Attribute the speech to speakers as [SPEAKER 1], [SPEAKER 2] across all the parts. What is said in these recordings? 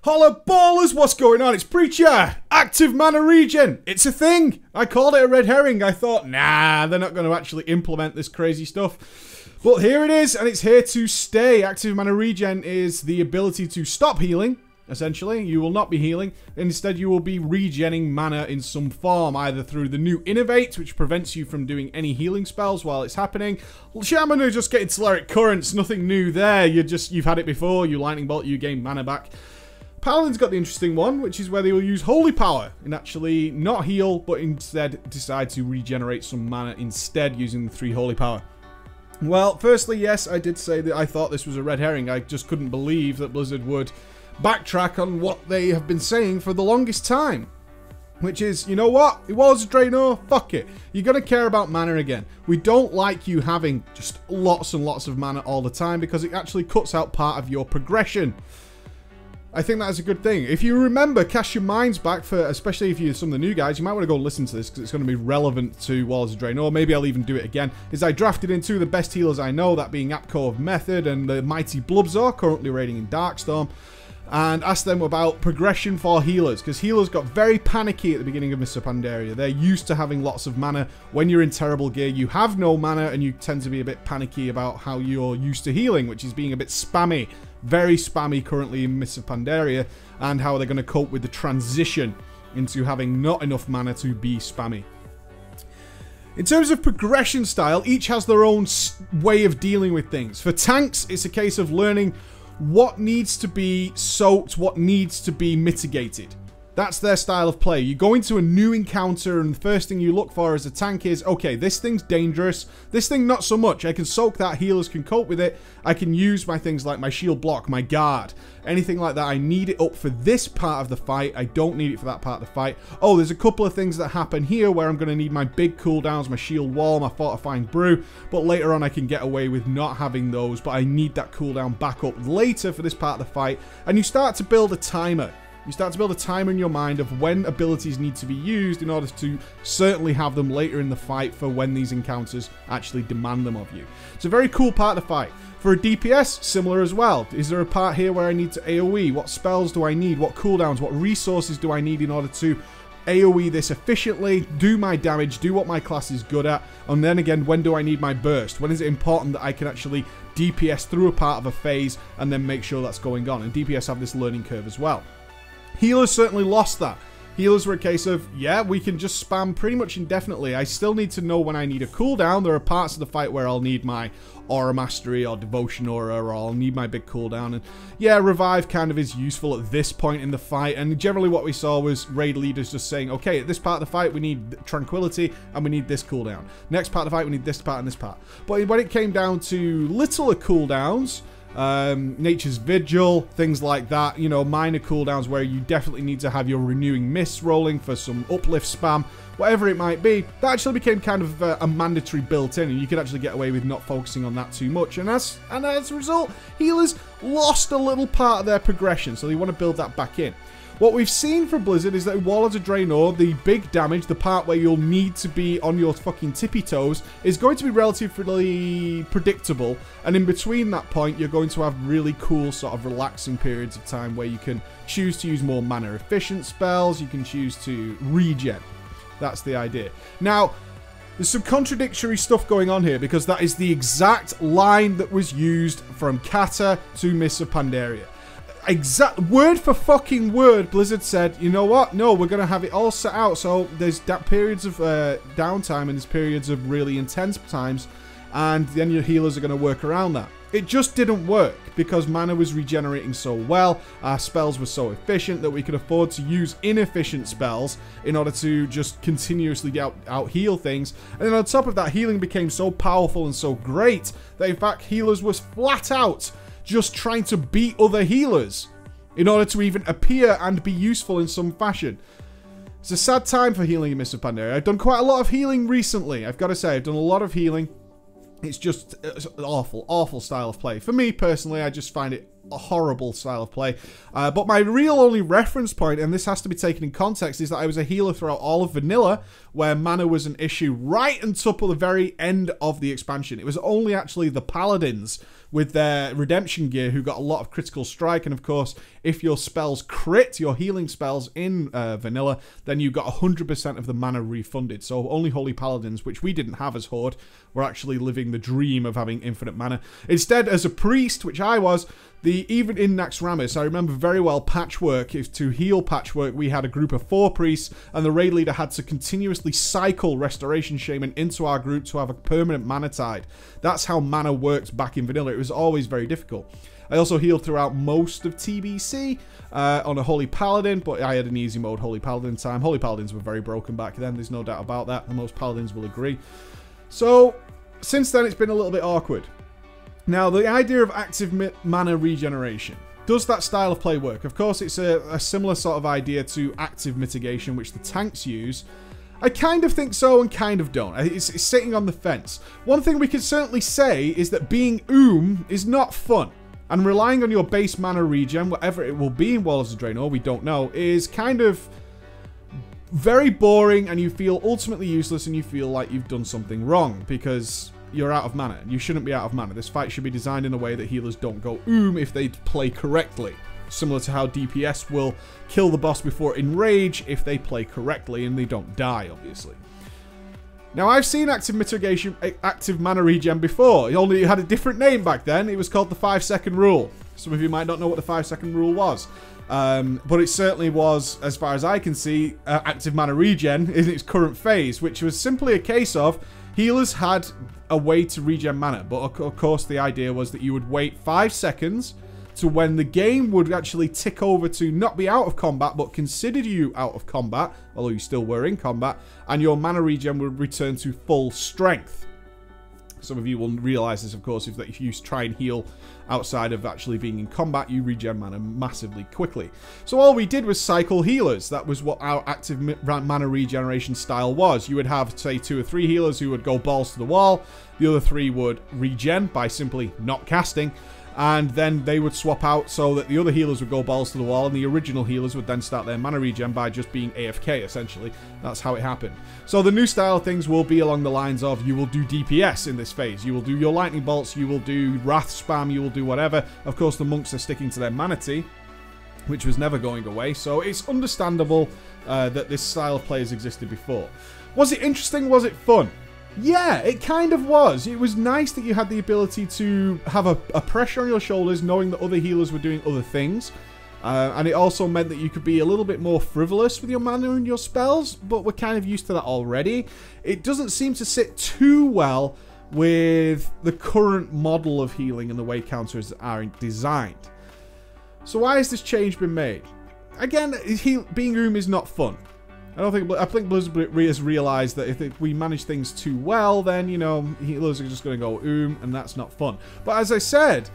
[SPEAKER 1] Holla ballers, what's going on? It's Preacher! Active mana regen! It's a thing! I called it a red herring. I thought, nah, they're not going to actually implement this crazy stuff. But here it is, and it's here to stay. Active mana regen is the ability to stop healing, essentially. You will not be healing. Instead, you will be regenning mana in some form, either through the new Innovate, which prevents you from doing any healing spells while it's happening. Shaman are just getting Telerik Currents, nothing new there. You've had it before. You Lightning Bolt, you gain mana back. Paladin's got the interesting one, which is where they will use Holy Power and actually not heal, but instead decide to regenerate some mana instead using the 3 Holy Power. Well, firstly, yes, I did say that I thought this was a red herring. I just couldn't believe that Blizzard would backtrack on what they have been saying for the longest time. Which is, you know what? It was a Draenor. Fuck it. You're going to care about mana again. We don't like you having just lots and lots of mana all the time because it actually cuts out part of your progression. I think that is a good thing. If you remember, cast your minds back for, especially if you're some of the new guys, you might want to go listen to this because it's going to be relevant to Warlords of Draenor. Maybe I'll even do it again. Is I drafted in 2 of the best healers I know, that being Apko of Method and the mighty Blubzor, currently raiding in Darkstorm, and asked them about progression for healers, because healers got very panicky at the beginning of Mists of Pandaria. They're used to having lots of mana. When you're in terrible gear, you have no mana, and you tend to be a bit panicky about how you're used to healing, which is being a bit spammy. Very spammy currently in Mists of Pandaria, and how they're going to cope with the transition into having not enough mana to be spammy. In terms of progression style, each has their own way of dealing with things. For tanks, it's a case of learning what needs to be soaked, what needs to be mitigated. That's their style of play. You go into a new encounter and the first thing you look for as a tank is, okay, this thing's dangerous. This thing, not so much. I can soak that. Healers can cope with it. I can use my things like my shield block, my guard, anything like that. I need it up for this part of the fight. I don't need it for that part of the fight. Oh, there's a couple of things that happen here where I'm going to need my big cooldowns, my shield wall, my fortifying brew, but later on I can get away with not having those, but I need that cooldown back up later for this part of the fight. And you start to build a timer. You start to build a timer in your mind of when abilities need to be used in order to certainly have them later in the fight for when these encounters actually demand them of you. It's a very cool part of the fight. For a DPS, similar as well. Is there a part here where I need to AoE? What spells do I need? What cooldowns? What resources do I need in order to AoE this efficiently, do my damage, do what my class is good at, and then again, when do I need my burst? When is it important that I can actually DPS through a part of a phase and then make sure that's going on? And DPS have this learning curve as well. Healers certainly lost that. Healers were a case of, yeah, we can just spam pretty much indefinitely. I still need to know when I need a cooldown. There are parts of the fight where I'll need my Aura Mastery or Devotion Aura, or I'll need my big cooldown. And yeah, Revive kind of is useful at this point in the fight. And generally what we saw was raid leaders just saying, okay, at this part of the fight we need Tranquility and we need this cooldown. Next part of the fight we need this part and this part. But when it came down to littler cooldowns, Nature's Vigil, things like that, you know, minor cooldowns where you definitely need to have your Renewing Mists rolling for some uplift spam, whatever it might be, that actually became kind of a mandatory built-in, and you could actually get away with not focusing on that too much, and as a result, healers lost a little part of their progression, so they want to build that back in. What we've seen from Blizzard is that Warlords of Draenor, the big damage, the part where you'll need to be on your fucking tippy toes, is going to be relatively predictable. And in between that point, you're going to have really cool sort of relaxing periods of time where you can choose to use more mana efficient spells, you can choose to regen. That's the idea. Now, there's some contradictory stuff going on here because that is the exact line that was used from Kata to Mists of Pandaria. Exact word for fucking word, Blizzard said, you know what? No, we're going to have it all set out. So there's periods of downtime and there's periods of really intense times. And then your healers are going to work around that. It just didn't work because mana was regenerating so well. Our spells were so efficient that we could afford to use inefficient spells in order to just continuously out heal things. And then on top of that, healing became so powerful and so great that in fact healers was flat out just trying to beat other healers in order to even appear and be useful in some fashion. It's a sad time for healing in Mists of Pandaria. I've done quite a lot of healing recently. I've got to say, I've done a lot of healing. It's just an awful, awful style of play. For me, personally, I just find it a horrible style of play. But my real only reference point, and this has to be taken in context, is that I was a healer throughout all of vanilla, where mana was an issue right until the very end of the expansion. It was only actually the paladins with their redemption gear who got a lot of critical strike, and of course, if your spells crit, your healing spells in vanilla, then you got 100% of the mana refunded. So only holy paladins, which we didn't have as Horde, were actually living the dream of having infinite mana. Instead, as a priest, which I was, even in Naxxramas, I remember very well Patchwork. To heal Patchwork, we had a group of 4 priests, and the raid leader had to continuously cycle Restoration Shaman into our group to have a permanent mana tide. That's how mana worked back in vanilla. It was always very difficult. I also healed throughout most of TBC on a Holy Paladin, but I had an easy mode Holy Paladin time. Holy Paladins were very broken back then, there's no doubt about that, and most Paladins will agree. So, since then it's been a little bit awkward. Now, the idea of active mana regeneration. Does that style of play work? Of course, it's a similar sort of idea to active mitigation, which the tanks use. I kind of think so and kind of don't. It's sitting on the fence. One thing we can certainly say is that being is not fun. And relying on your base mana regen, whatever it will be in Warlords of Draenor, we don't know, is kind of very boring, and you feel ultimately useless, and you feel like you've done something wrong because you're out of mana. You shouldn't be out of mana. This fight should be designed in a way that healers don't go if they play correctly. Similar to how DPS will kill the boss before enrage if they play correctly and they don't die, obviously. Now, I've seen active mana regen before. It only had a different name back then. It was called the 5-second rule. Some of you might not know what the 5-second rule was. But it certainly was, as far as I can see, active mana regen in its current phase, which was simply a case of healers had a way to regen mana. But of course, the idea was that you would wait 5 seconds to when the game would actually tick over to not be out of combat, but consider you out of combat, although you still were in combat, and your mana regen would return to full strength. Some of you will realize this, of course, if you try and heal outside of actually being in combat, you regen mana massively quickly. So all we did was cycle healers. That was what our active mana regeneration style was. You would have, say, 2 or 3 healers who would go balls to the wall. The other 3 would regen by simply not casting. And then they would swap out so that the other healers would go balls to the wall, and the original healers would then start their mana regen by just being AFK, essentially. That's how it happened. So the new style of things will be along the lines of, you will do DPS in this phase. You will do your lightning bolts, you will do wrath spam, you will do whatever. Of course, the monks are sticking to their mana tea, which was never going away. So it's understandable that this style of play has existed before. Was it interesting? Was it fun? Yeah, it kind of was. It was nice that you had the ability to have a pressure on your shoulders knowing that other healers were doing other things. And it also meant that you could be a little bit more frivolous with your mana and your spells, but we're kind of used to that already. It doesn't seem to sit too well with the current model of healing and the way counters are designed. So why has this change been made? Again, being is not fun. I think Blizzard has realized that if we manage things too well, then, you know, healers are just going to go and that's not fun. But as I said,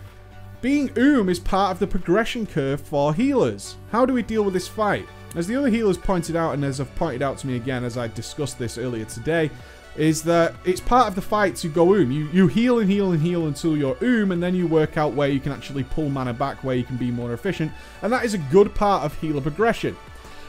[SPEAKER 1] being is part of the progression curve for healers. How do we deal with this fight? As the other healers pointed out, and as have pointed out to me again as I discussed this earlier today, is that it's part of the fight to go You heal and heal and heal until you're and then you work out where you can actually pull mana back, where you can be more efficient, and that is a good part of healer progression.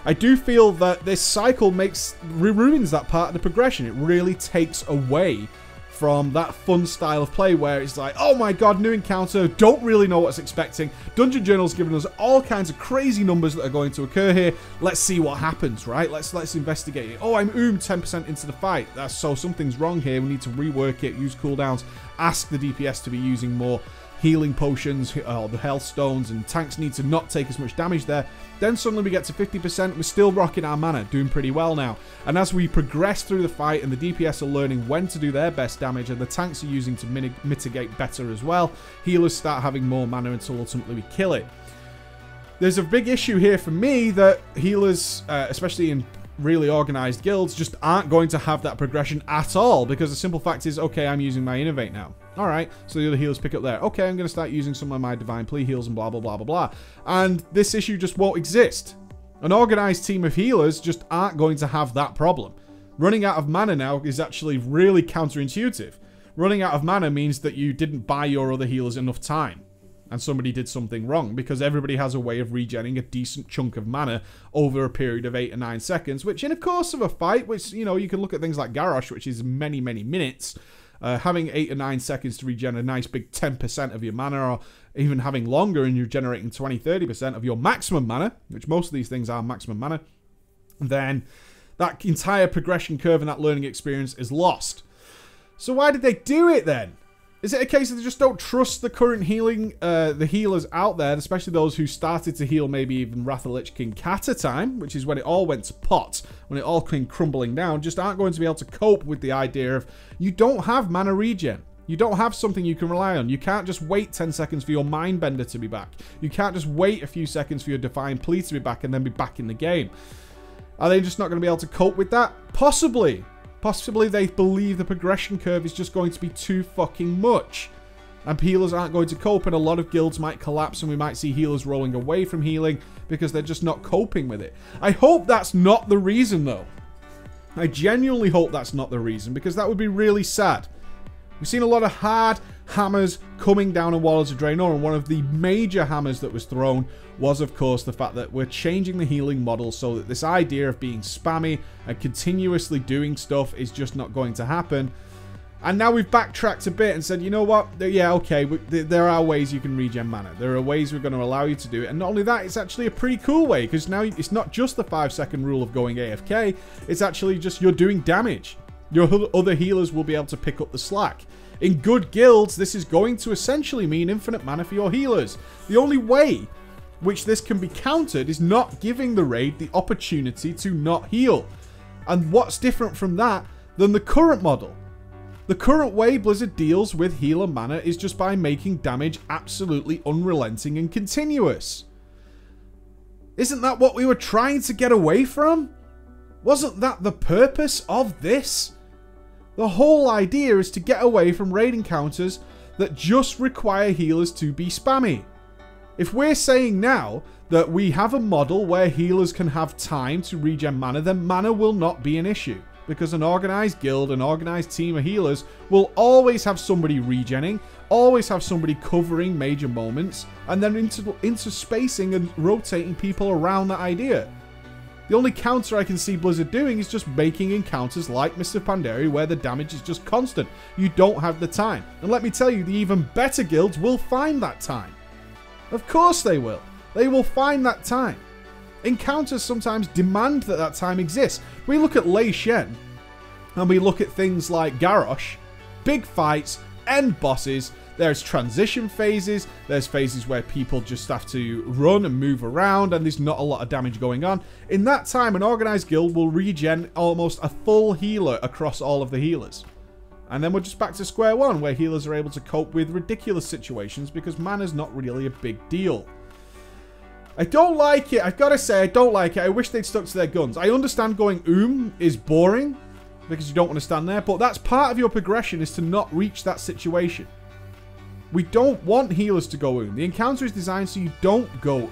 [SPEAKER 1] I do feel that this cycle ruins that part of the progression. It really takes away from that fun style of play where it's like, oh my god, new encounter, don't really know what's expecting. Dungeon Journal's giving us all kinds of crazy numbers that are going to occur here. Let's see what happens, right? Let's investigate it. Oh, I'm 10% into the fight. So something's wrong here. We need to rework it, use cooldowns, ask the DPS to be using more healing potions, or the health stones, and tanks need to not take as much damage there. Then suddenly we get to 50%, we're still rocking our mana, doing pretty well now. And as we progress through the fight and the DPS are learning when to do their best damage, and the tanks are using to mitigate better as well, healers start having more mana until ultimately we kill it. There's a big issue here for me that healers, especially in really organized guilds, just aren't going to have that progression at all, because the simple fact is, okay, I'm using my Innovate now. Alright, so the other healers pick up there. Okay, I'm going to start using some of my Divine Plea heals and blah, blah, blah, blah, blah. And this issue just won't exist. An organized team of healers just aren't going to have that problem. Running out of mana now is actually really counterintuitive. Running out of mana means that you didn't buy your other healers enough time. and somebody did something wrong, because everybody has a way of regenerating a decent chunk of mana over a period of 8 or 9 seconds, which in a course of a fight, which, you know, you can look at things like Garrosh, which is many, many minutes, having 8 or 9 seconds to regen a nice big 10% of your mana, or even having longer and you're generating 20-30% of your maximum mana, which most of these things are maximum mana, then that entire progression curve and that learning experience is lost. So why did they do it then? Is it a case that they just don't trust the current healing, the healers out there, especially those who started to heal maybe even Wrath of Lich King Kata time, which is when it all went to pot, when it all came crumbling down, just aren't going to be able to cope with the idea of you don't have mana regen. You don't have something you can rely on. You can't just wait 10 seconds for your Mindbender to be back. You can't just wait a few seconds for your Divine Plea to be back and then be back in the game. Are they just not going to be able to cope with that? Possibly. Possibly they believe the progression curve is just going to be too fucking much. And healers aren't going to cope, and a lot of guilds might collapse, and we might see healers rolling away from healing because they're just not coping with it. I hope that's not the reason, though. I genuinely hope that's not the reason, because that would be really sad. We've seen a lot of hard hammers coming down on Warlords of Draenor, and one of the major hammers that was thrown was, of course, the fact that we're changing the healing model so that this idea of being spammy and continuously doing stuff is just not going to happen. And now we've backtracked a bit and said, you know what? Yeah, okay, there are ways you can regen mana. There are ways we're going to allow you to do it. And not only that, it's actually a pretty cool way, because now it's not just the 5-second rule of going AFK. It's actually just you're doing damage. Your other healers will be able to pick up the slack. In good guilds, this is going to essentially mean infinite mana for your healers. The only way which this can be countered is not giving the raid the opportunity to not heal. And what's different from that than the current model? The current way Blizzard deals with healer mana is just by making damage absolutely unrelenting and continuous. Isn't that what we were trying to get away from? Wasn't that the purpose of this? The whole idea is to get away from raid encounters that just require healers to be spammy. If we're saying now that we have a model where healers can have time to regen mana, then mana will not be an issue. Because an organized guild, an organized team of healers will always have somebody regenning, always have somebody covering major moments, and then interspacing and rotating people around that idea. The only counter I can see Blizzard doing is just making encounters like Mr. Pandaria where the damage is just constant. You don't have the time. And let me tell you, the even better guilds will find that time. Of course they will. They will find that time. Encounters sometimes demand that that time exists. We look at Lei Shen, and we look at things like Garrosh, big fights, end bosses, there's transition phases, there's phases where people just have to run and move around and there's not a lot of damage going on. In that time, an organized guild will regen almost a full healer across all of the healers. And then we're just back to square one, where healers are able to cope with ridiculous situations because mana's not really a big deal. I don't like it. I've got to say, I don't like it. I wish they'd stuck to their guns. I understand going is boring because you don't want to stand there, but that's part of your progression, is to not reach that situation. We don't want healers to go The encounter is designed so you don't go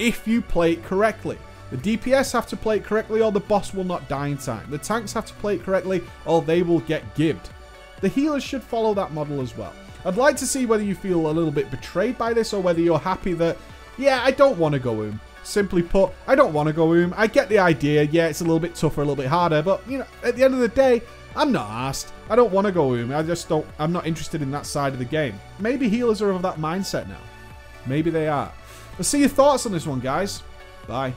[SPEAKER 1] if you play it correctly. The DPS have to play it correctly or the boss will not die in time. The tanks have to play it correctly or they will get gibbed. The healers should follow that model as well. I'd like to see whether you feel a little bit betrayed by this or whether you're happy that, yeah, I don't want to go Simply put, I don't want to go I get the idea. Yeah, it's a little bit tougher, a little bit harder, but, you know, at the end of the day, I'm not asked. I don't want to go I'm not interested in that side of the game. Maybe healers are of that mindset now. Maybe they are. Let's see your thoughts on this one, guys. Bye.